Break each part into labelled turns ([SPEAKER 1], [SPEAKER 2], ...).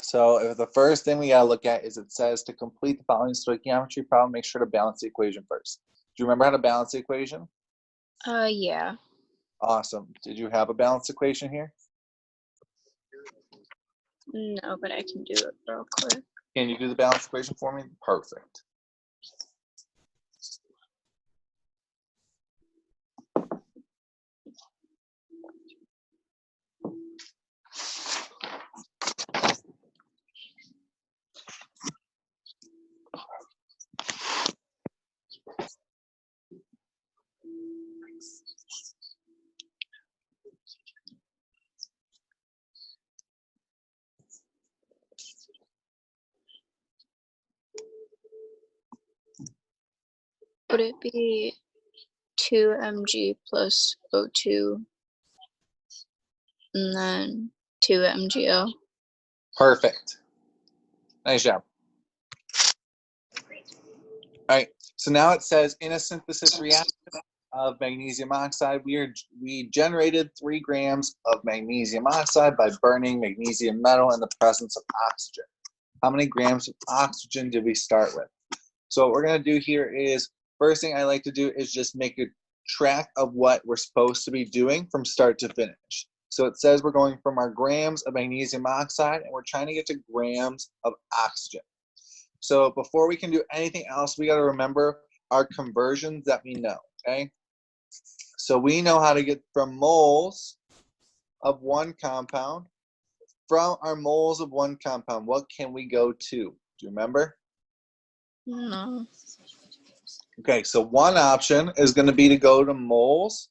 [SPEAKER 1] So if the first thing we gotta look at is it says to complete the following stoichiometry problem, make sure to balance the equation first. Do you remember how to balance the equation?
[SPEAKER 2] Yeah.
[SPEAKER 1] Awesome. Did you have a balanced equation here?
[SPEAKER 2] No, but I can do it real quick.
[SPEAKER 1] Can you do the balanced equation for me? Perfect.
[SPEAKER 2] Would it be 2 mg plus O2 and then 2 MgO?
[SPEAKER 1] Perfect. Nice job. All right. So now it says in a synthesis reaction of magnesium oxide, we generated 3 grams of magnesium oxide by burning magnesium metal in the presence of oxygen. How many grams of oxygen did we start with? So what we're going to do here is, first thing I like to do is just make a track of what we're supposed to be doing from start to finish. So it says we're going from our grams of magnesium oxide and we're trying to get to grams of oxygen. So before we can do anything else, we got to remember our conversions that we know, okay? So we know how to get from moles of one compound. From our moles of one compound, what can we go to? Do you remember?
[SPEAKER 2] No.
[SPEAKER 1] Okay, so one option is going to be to go to moles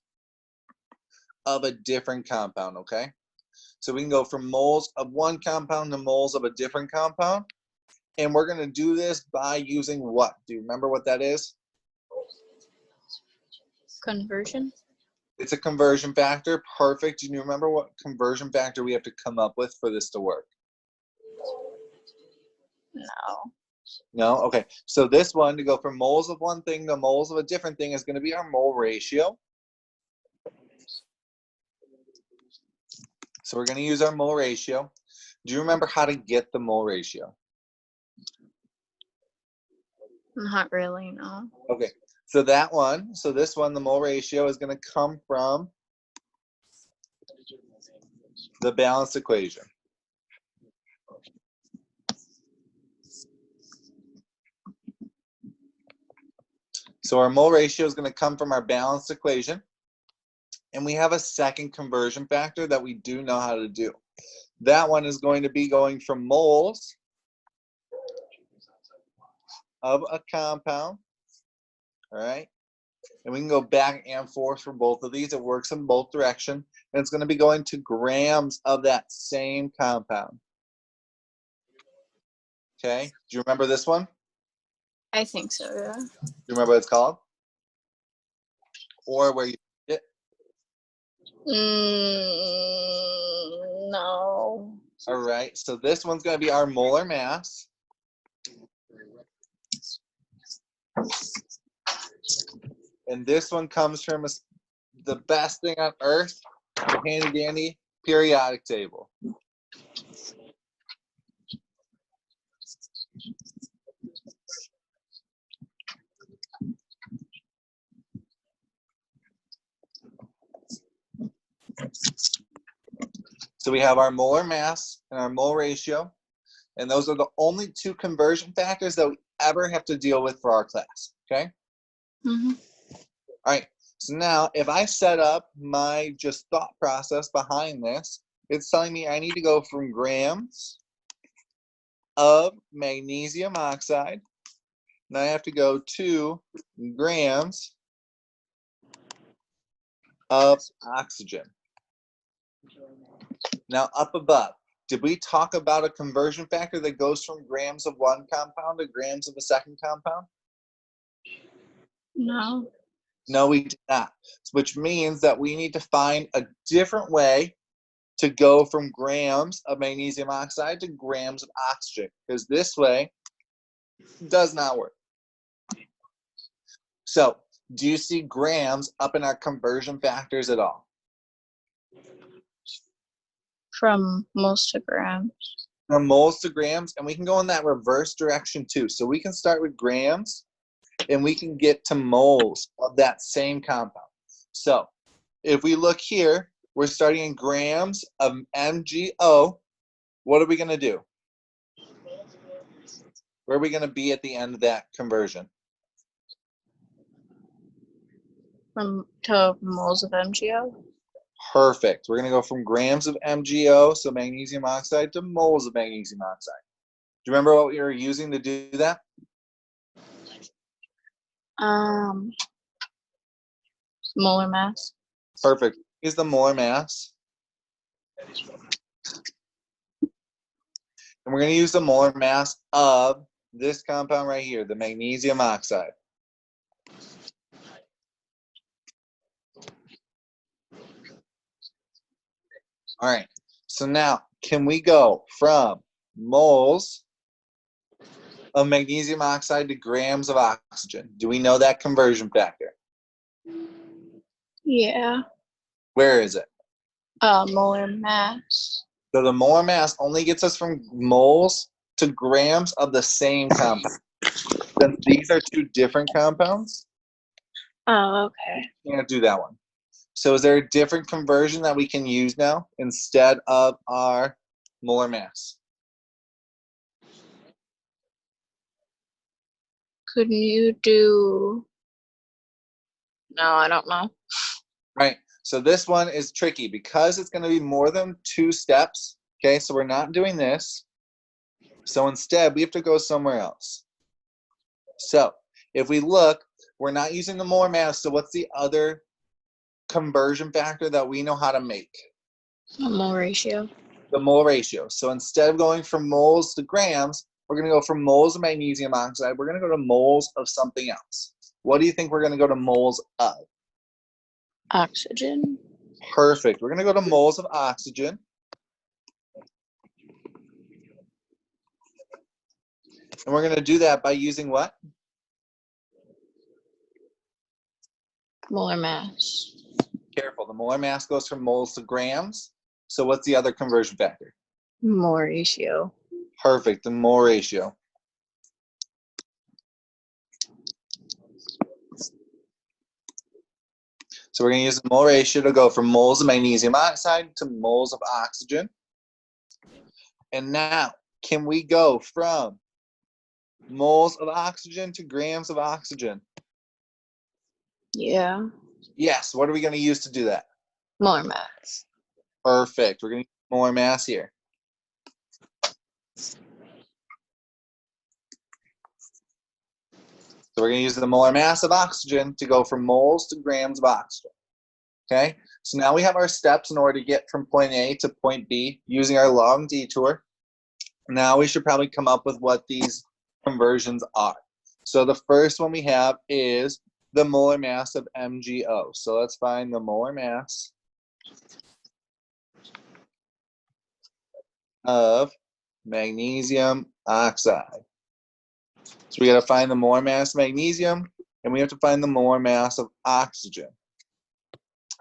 [SPEAKER 1] of a different compound, okay? So we can go from moles of one compound to moles of a different compound. And we're going to do this by using what? Do you remember what that is?
[SPEAKER 2] Conversion?
[SPEAKER 1] It's a conversion factor. Perfect. Do you remember what conversion factor we have to come up with for this to work?
[SPEAKER 2] No.
[SPEAKER 1] No? Okay. So this one, to go from moles of one thing to moles of a different thing, is going to be our mole ratio. So we're going to use our mole ratio. Do you remember how to get the mole ratio?
[SPEAKER 2] Not really, no.
[SPEAKER 1] Okay. So that one, so this one, the mole ratio is going to come from the balanced equation. So our mole ratio is going to come from our balanced equation. And we have a second conversion factor that we do know how to do. That one is going to be going from moles of a compound, all right? And we can go back and forth for both of these. It works in both directions. And it's going to be going to grams of that same compound. Okay, do you remember this one?
[SPEAKER 2] I think so, yeah.
[SPEAKER 1] Do you remember what it's called? Or where you it?
[SPEAKER 2] No.
[SPEAKER 1] All right, so this one's going to be our molar mass. And this one comes from the best thing on earth, the handy dandy periodic table. So we have our molar mass and our mole ratio, and those are the only 2 conversion factors that we ever have to deal with for our class, okay?
[SPEAKER 2] Mm-hmm.
[SPEAKER 1] All right, so now if I set up my just thought process behind this, it's telling me I need to go from grams of magnesium oxide, and I have to go to grams of oxygen. Now up above, did we talk about a conversion factor that goes from grams of one compound to grams of a second compound?
[SPEAKER 2] No.
[SPEAKER 1] No, we did not, which means that we need to find a different way to go from grams of magnesium oxide to grams of oxygen, because this way does not work. So, do you see grams up in our conversion factors at all?
[SPEAKER 2] From moles to grams.
[SPEAKER 1] from moles to grams, and we can go in that reverse direction too. So we can start with grams, and we can get to moles of that same compound. So if we look here, we're starting in grams of MgO. What are we going to do? Where are we going to be at the end of that conversion?
[SPEAKER 2] To moles of MgO.
[SPEAKER 1] Perfect. We're going to go from grams of MgO, so magnesium oxide, to moles of magnesium oxide. Do you remember what we were using to do that?
[SPEAKER 2] Molar mass.
[SPEAKER 1] Perfect. Is the molar mass. And we're going to use the molar mass of this compound right here, the magnesium oxide. All right. So now, can we go from moles of magnesium oxide to grams of oxygen? Do we know that conversion factor?
[SPEAKER 2] Yeah.
[SPEAKER 1] Where is it?
[SPEAKER 2] Molar mass.
[SPEAKER 1] So the molar mass only gets us from moles to grams of the same compound. Since these are two different compounds,
[SPEAKER 2] Oh, okay.
[SPEAKER 1] we can't do that one. So is there a different conversion that we can use now instead of our molar mass?
[SPEAKER 2] Couldn't you do? No, I don't know.
[SPEAKER 1] Right. So this one is tricky because it's going to be more than 2 steps. Okay, so we're not doing this. So instead, we have to go somewhere else. So if we look, we're not using the molar mass. So what's the other conversion factor that we know how to make?
[SPEAKER 2] A mole ratio.
[SPEAKER 1] The mole ratio. So instead of going from moles to grams, we're going to go from moles of magnesium oxide. We're going to go to moles of something else. What do you think we're going to go to moles of?
[SPEAKER 2] Oxygen.
[SPEAKER 1] Perfect. We're going to go to moles of oxygen. And we're going to do that by using what?
[SPEAKER 2] Molar mass.
[SPEAKER 1] Careful. The molar mass goes from moles to grams. So what's the other conversion factor?
[SPEAKER 2] Mole ratio.
[SPEAKER 1] Perfect. The mole ratio. So we're going to use the mole ratio to go from moles of magnesium oxide to moles of oxygen. And now, can we go from moles of oxygen to grams of oxygen?
[SPEAKER 2] Yeah.
[SPEAKER 1] Yes. What are we going to use to do that?
[SPEAKER 2] Molar mass.
[SPEAKER 1] Perfect. We're going to use molar mass here. So we're going to use the molar mass of oxygen to go from moles to grams of oxygen. Okay, so now we have our steps in order to get from point A to point B using our long detour. Now we should probably come up with what these conversions are. So the first one we have is the molar mass of MgO. So let's find the molar mass of magnesium oxide. So we got to find the molar mass of magnesium, and we have to find the molar mass of oxygen.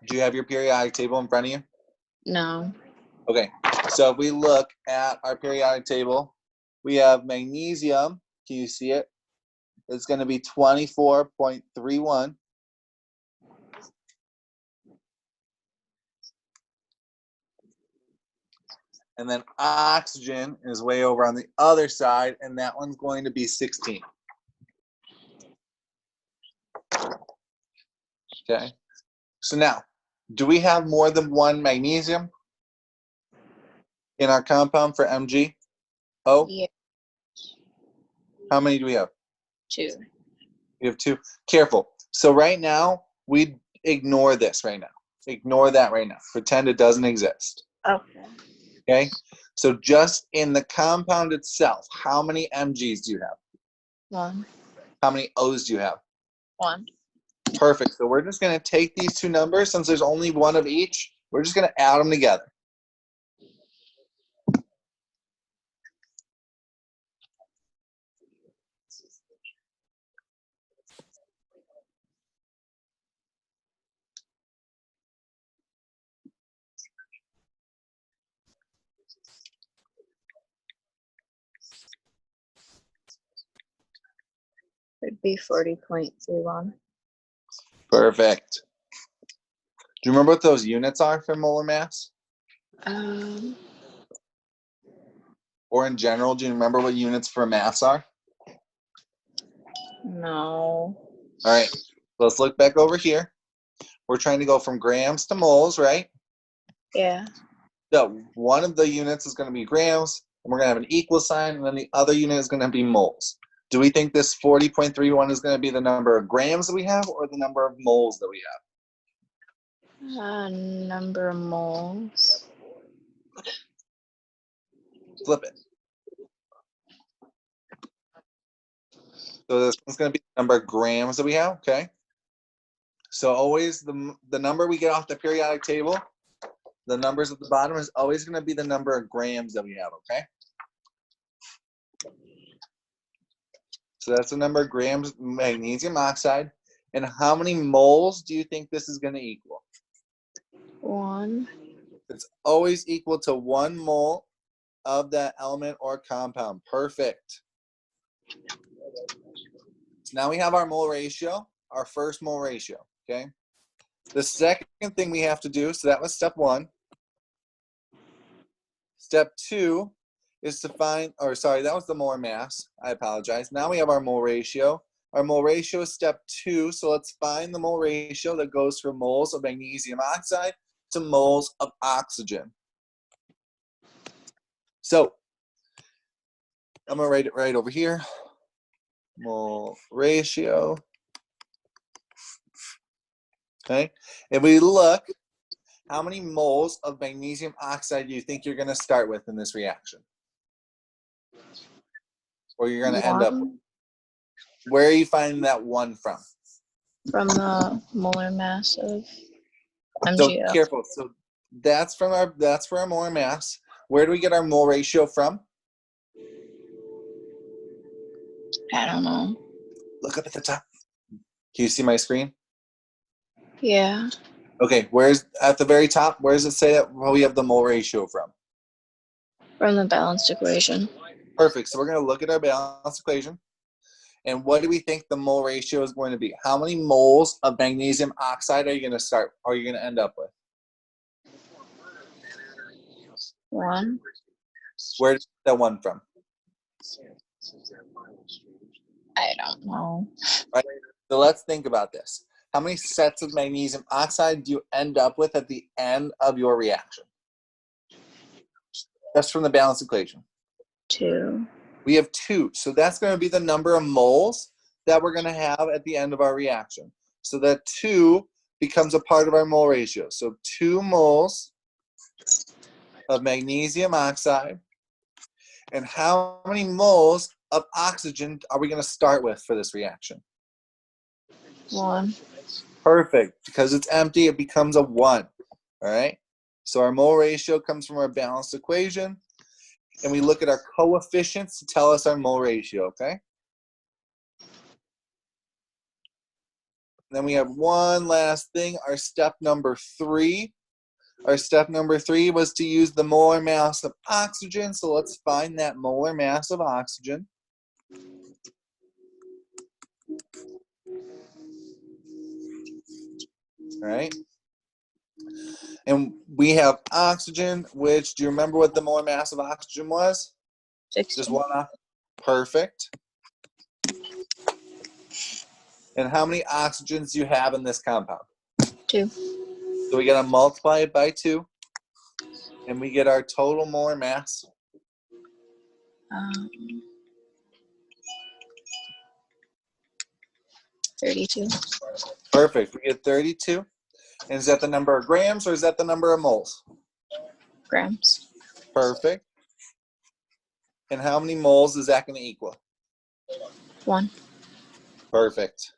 [SPEAKER 1] Do you have your periodic table in front of you?
[SPEAKER 2] No.
[SPEAKER 1] Okay, so if we look at our periodic table, we have magnesium. Can you see it? It's going to be 24.31. And then oxygen is way over on the other side, and that one's going to be 16. Okay, so now, do we have more than one magnesium in our compound for Mg? Oh,
[SPEAKER 2] Yeah.
[SPEAKER 1] how many do we have?
[SPEAKER 2] 2.
[SPEAKER 1] We have 2. Careful. So right now, we ignore this right now. Ignore that right now. Pretend it doesn't exist.
[SPEAKER 2] Okay.
[SPEAKER 1] Okay? So just in the compound itself, how many Mg's do you have?
[SPEAKER 2] 1.
[SPEAKER 1] How many O's do you have?
[SPEAKER 2] 1.
[SPEAKER 1] Perfect. So we're just going to take these 2 numbers, since there's only one of each, we're just going to add them together.
[SPEAKER 2] be 40.31.
[SPEAKER 1] Perfect. Do you remember what those units are for molar mass? Or in general, do you remember what units for mass are?
[SPEAKER 2] No.
[SPEAKER 1] All right, let's look back over here. We're trying to go from grams to moles, right?
[SPEAKER 2] Yeah.
[SPEAKER 1] So one of the units is going to be grams, and we're going to have an equal sign, and then the other unit is going to be moles. Do we think this 40.31 is going to be the number of grams that we have or the number of moles that we have?
[SPEAKER 2] Number of moles.
[SPEAKER 1] Flip it. So this is going to be the number of grams that we have, okay? So always the number we get off the periodic table, the numbers at the bottom is always going to be the number of grams that we have, okay? So that's the number of grams of magnesium oxide. And how many moles do you think this is going to equal?
[SPEAKER 2] 1.
[SPEAKER 1] It's always equal to 1 mole of that element or compound. Perfect. So now we have our mole ratio, our first mole ratio, okay? The second thing we have to do, so that was step 1. Step 2 is to find, or sorry, that was the molar mass. I apologize. Now we have our mole ratio. Our mole ratio is step 2, so let's find the mole ratio that goes from moles of magnesium oxide to moles of oxygen. So I'm going to write it right over here. Mole ratio. Okay. If we look, how many moles of magnesium oxide do you think you're going to start with in this reaction? Or you're going to end up with? Where are you finding that 1 from?
[SPEAKER 2] From the molar mass of MgO.
[SPEAKER 1] So careful. So that's for our molar mass. Where do we get our mole ratio from?
[SPEAKER 2] I don't know.
[SPEAKER 1] Look up at the top. Can you see my screen?
[SPEAKER 2] Yeah.
[SPEAKER 1] Okay, where's at the very top? Where does it say that we have the mole ratio from?
[SPEAKER 2] From the balanced equation.
[SPEAKER 1] Perfect. So we're going to look at our balanced equation. And what do we think the mole ratio is going to be? How many moles of magnesium oxide are you going to start? Or are you going to end up with?
[SPEAKER 2] 1.
[SPEAKER 1] Where did that 1 from?
[SPEAKER 2] I don't know.
[SPEAKER 1] Right. So let's think about this. How many sets of magnesium oxide do you end up with at the end of your reaction? Just from the balanced equation.
[SPEAKER 2] 2.
[SPEAKER 1] We have 2. So that's going to be the number of moles that we're going to have at the end of our reaction. So that 2 becomes a part of our mole ratio. So 2 moles of magnesium oxide. And how many moles of oxygen are we going to start with for this reaction?
[SPEAKER 2] 1.
[SPEAKER 1] Perfect. Because it's empty, it becomes a 1. All right? So our mole ratio comes from our balanced equation. And we look at our coefficients to tell us our mole ratio, okay? Then we have one last thing, our step number 3. Our step number 3 was to use the molar mass of oxygen. So let's find that molar mass of oxygen. All right. And we have oxygen, which, do you remember what the molar mass of oxygen was?
[SPEAKER 2] 16.
[SPEAKER 1] Just 1 perfect. And how many oxygens do you have in this compound?
[SPEAKER 2] 2.
[SPEAKER 1] So we got to multiply it by 2. And we get our total molar mass.
[SPEAKER 2] 32.
[SPEAKER 1] Perfect. We get 32. And is that the number of grams or is that the number of moles?
[SPEAKER 2] Grams.
[SPEAKER 1] Perfect. And how many moles is that going to equal?
[SPEAKER 2] 1.
[SPEAKER 1] Perfect.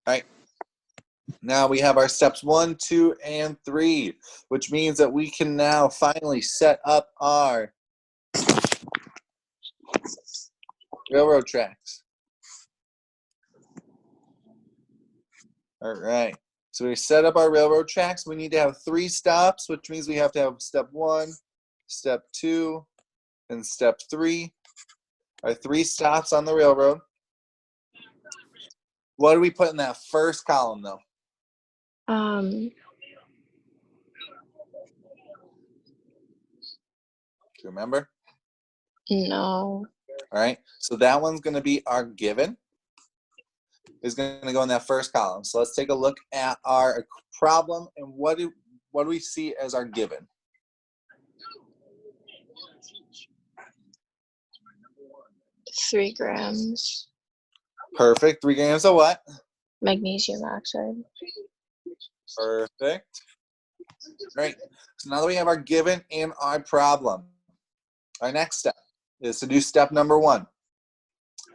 [SPEAKER 1] All right. Now we have our steps 1, 2, and 3, which means that we can now finally set up our railroad tracks. All right. So we set up our railroad tracks. We need to have 3 stops, which means we have to have step 1, step 2, and step 3. our 3 stops on the railroad. What do we put in that first column, though?
[SPEAKER 2] Um,
[SPEAKER 1] Do you remember?
[SPEAKER 2] no.
[SPEAKER 1] All right. So that one's going to be our given. Is going to go in that first column. So let's take a look at our problem and what do we see as our given?
[SPEAKER 2] Three grams
[SPEAKER 1] Perfect. 3 grams of what?
[SPEAKER 2] magnesium oxide.
[SPEAKER 1] Perfect. Great. So now that we have our given and our problem, our next step is to do step number 1.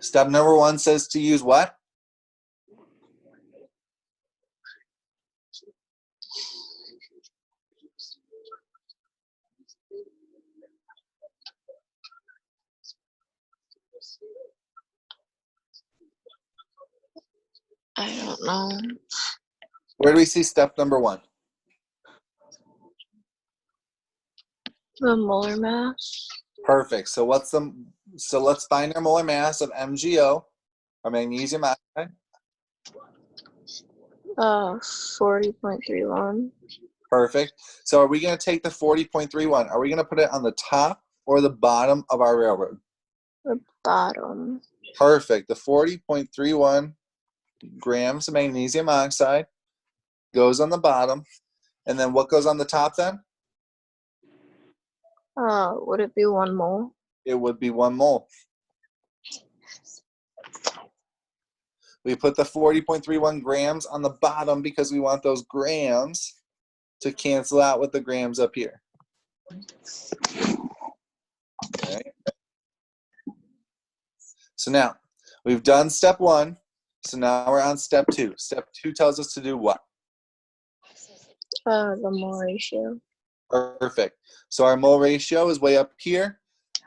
[SPEAKER 1] Step number 1 says to use what?
[SPEAKER 2] I don't know.
[SPEAKER 1] Where do we see step number 1?
[SPEAKER 2] The molar mass.
[SPEAKER 1] Perfect. So let's find our molar mass of MgO, our magnesium oxide.
[SPEAKER 2] 40.31.
[SPEAKER 1] Perfect. So are we going to take the 40.31? Are we going to put it on the top or the bottom of our railroad?
[SPEAKER 2] The bottom.
[SPEAKER 1] Perfect. The 40.31 grams of magnesium oxide goes on the bottom. And then what goes on the top then?
[SPEAKER 2] Would it be 1 mole?
[SPEAKER 1] It would be 1 mole. We put the 40.31 grams on the bottom because we want those grams to cancel out with the grams up here. Okay. So now we've done step 1. So now we're on step 2. Step 2 tells us to do what?
[SPEAKER 2] The mole ratio.
[SPEAKER 1] Perfect. So our mole ratio is way up here.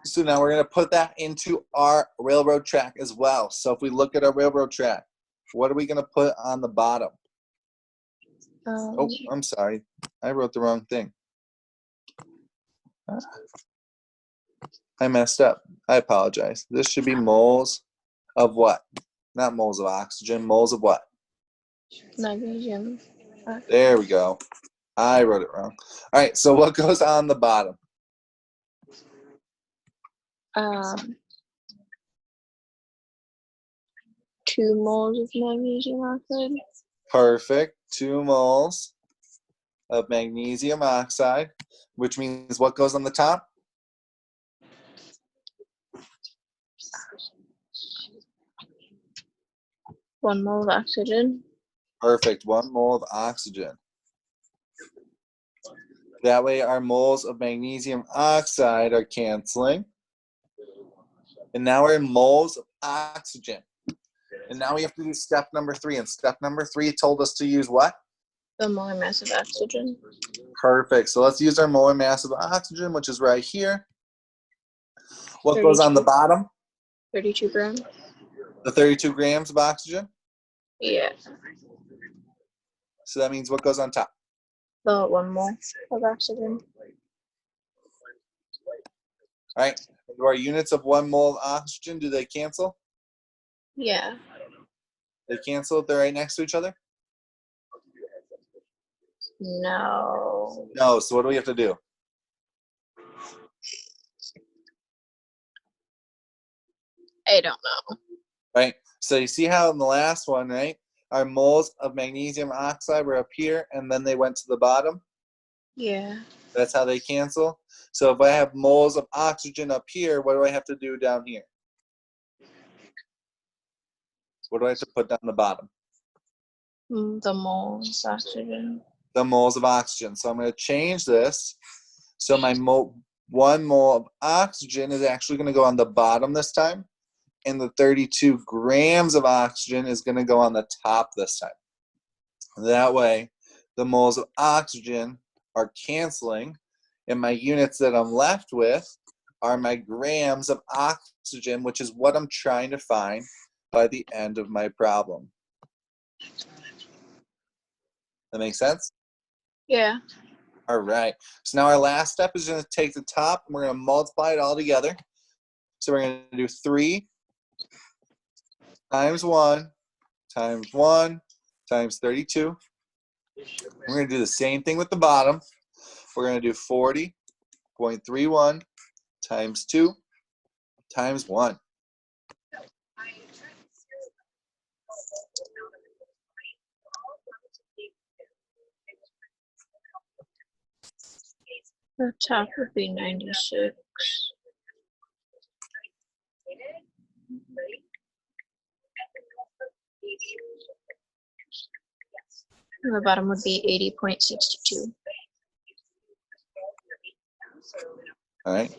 [SPEAKER 1] So now we're going to put that into our railroad track as well. So if we look at our railroad track, what are we going to put on the bottom? Oh, I'm sorry. I wrote the wrong thing. I messed up. I apologize. This should be moles of what? Not moles of oxygen. Moles of what?
[SPEAKER 2] Magnesium.
[SPEAKER 1] There we go. I wrote it wrong. All right. So what goes on the bottom?
[SPEAKER 2] 2 moles of magnesium oxide.
[SPEAKER 1] Perfect. 2 moles of magnesium oxide, which means what goes on the top?
[SPEAKER 2] One mole of oxygen.
[SPEAKER 1] Perfect. 1 mole of oxygen. That way our moles of magnesium oxide are canceling. And now we're in moles of oxygen. And now we have to do step number 3. And step number 3 told us to use what?
[SPEAKER 2] The molar mass of oxygen.
[SPEAKER 1] Perfect. So let's use our molar mass of oxygen, which is right here. What
[SPEAKER 2] 32.
[SPEAKER 1] goes on the bottom?
[SPEAKER 2] 32 grams.
[SPEAKER 1] The 32 grams of oxygen.
[SPEAKER 2] Yeah.
[SPEAKER 1] So that means what goes on top?
[SPEAKER 2] The 1 mole of oxygen.
[SPEAKER 1] All right. Do our units of 1 mole of oxygen, do they cancel?
[SPEAKER 2] Yeah.
[SPEAKER 1] They cancel if they're right next to each other?
[SPEAKER 2] No.
[SPEAKER 1] No. So what do we have to do?
[SPEAKER 2] I don't know.
[SPEAKER 1] Right? So you see how in the last one, right, our moles of magnesium oxide were up here, and then they went to the bottom?
[SPEAKER 2] Yeah.
[SPEAKER 1] That's how they cancel. So if I have moles of oxygen up here, what do I have to do down here? What do I have to put down the bottom?
[SPEAKER 2] The moles of oxygen.
[SPEAKER 1] The moles of oxygen. So I'm going to change this. So my 1 mole of oxygen is actually going to go on the bottom this time. And the 32 grams of oxygen is going to go on the top this time. That way, the moles of oxygen are canceling. And my units that I'm left with are my grams of oxygen, which is what I'm trying to find by the end of my problem. That makes sense?
[SPEAKER 2] Yeah.
[SPEAKER 1] All right. So now our last step is going to take the top and we're going to multiply it all together. So we're going to do 3 times 1 times 1 times 32. We're going to do the same thing with the bottom. We're going to do 40.31 times 2 times 1.
[SPEAKER 2] The top would be 96. And the bottom would be 80.62.
[SPEAKER 1] All right.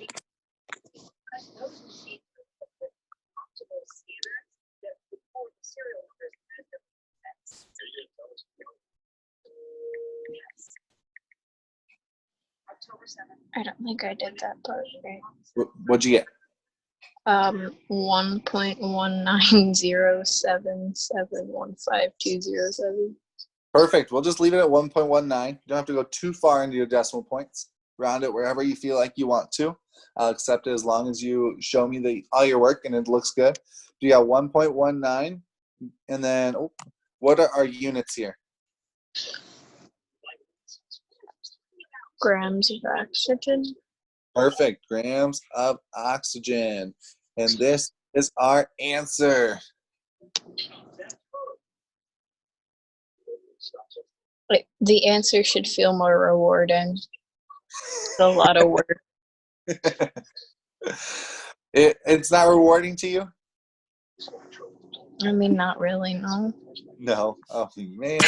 [SPEAKER 2] I don't think I did that part right.
[SPEAKER 1] What'd you get?
[SPEAKER 2] 1.19077715207.
[SPEAKER 1] Perfect. We'll just leave it at 1.19. You don't have to go too far into your decimal points. Round it wherever you feel like you want to. I'll accept it as long as you show me all your work and it looks good. You got 1.19, and then what are our units here?
[SPEAKER 2] Grams of oxygen.
[SPEAKER 1] Perfect. Grams of oxygen. And this is our answer.
[SPEAKER 2] Like, the answer should feel more rewarding. It's a lot of work.
[SPEAKER 1] It's not rewarding to you?
[SPEAKER 2] I mean, not really, no.
[SPEAKER 1] No. Oh, man.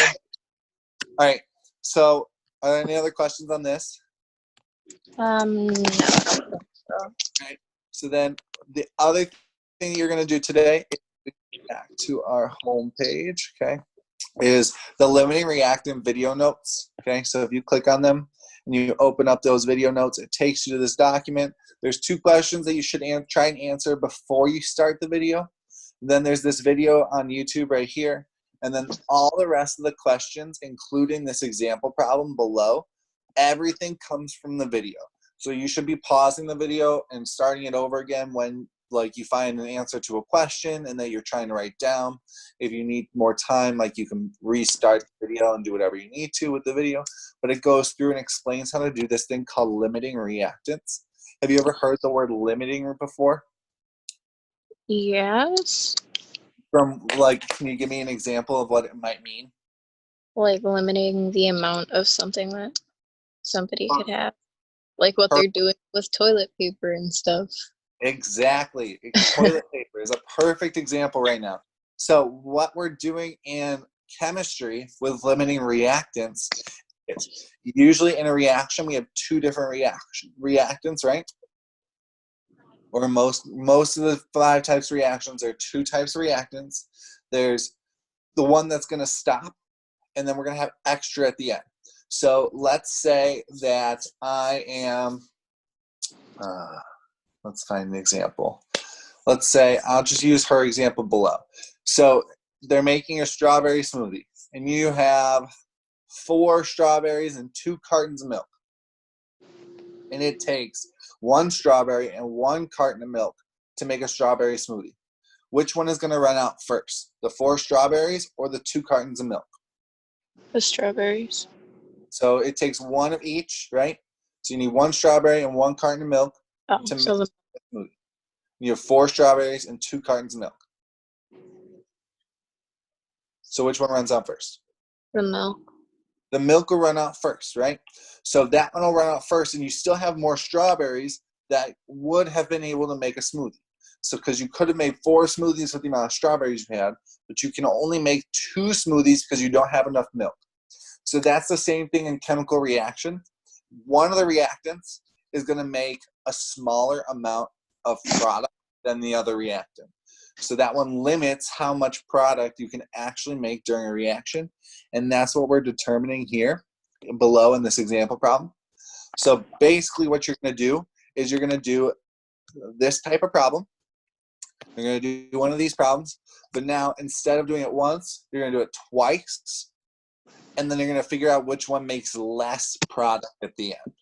[SPEAKER 1] All right. So, are there any other questions on this?
[SPEAKER 2] No, I don't think so.
[SPEAKER 1] Okay. So then the other thing you're going to do today is back to our home page, okay, is the limiting reactant video notes, okay? So if you click on them and you open up those video notes, it takes you to this document. There's 2 questions that you should try and answer before you start the video. Then there's this video on YouTube right here. And then all the rest of the questions, including this example problem below, everything comes from the video. So you should be pausing the video and starting it over again when you find an answer to a question and that you're trying to write down. If you need more time, you can restart the video and do whatever you need to with the video. But it goes through and explains how to do this thing called limiting reactants. Have you ever heard the word limiting before?
[SPEAKER 2] Yes.
[SPEAKER 1] Can you give me an example of what it might mean?
[SPEAKER 2] Like limiting the amount of something that somebody could have. Like what they're doing with toilet paper and stuff.
[SPEAKER 1] Exactly. Toilet paper is a perfect example right now. So what we're doing in chemistry with limiting reactants is usually in a reaction we have 2 different reactants, right? Or most of the 5 types of reactions, there are 2 types of reactants. There's the one that's going to stop, and then we're going to have extra at the end. So let's say that I am, let's find an example. Let's say I'll just use her example below. So they're making a strawberry smoothie, and you have 4 strawberries and 2 cartons of milk. And it takes 1 strawberry and 1 carton of milk to make a strawberry smoothie. Which one is going to run out first? The 4 strawberries or the 2 cartons of milk?
[SPEAKER 2] The strawberries.
[SPEAKER 1] So it takes 1 of each, right? So you need 1 strawberry and 1 carton of milk to make a smoothie. You have 4 strawberries and 2 cartons of milk. So which one runs out first?
[SPEAKER 2] The milk.
[SPEAKER 1] The milk will run out first, right? So that one will run out first, and you still have more strawberries that would have been able to make a smoothie. So because you could have made 4 smoothies with the amount of strawberries you had, but you can only make 2 smoothies because you don't have enough milk. So that's the same thing in chemical reaction. One of the reactants is going to make a smaller amount of product than the other reactant. So that one limits how much product you can actually make during a reaction. And that's what we're determining here below in this example problem. So basically what you're going to do is you're going to do this type of problem. You're going to do one of these problems. But now instead of doing it once, you're going to do it twice. And then you're going to figure out which one makes less product at the end.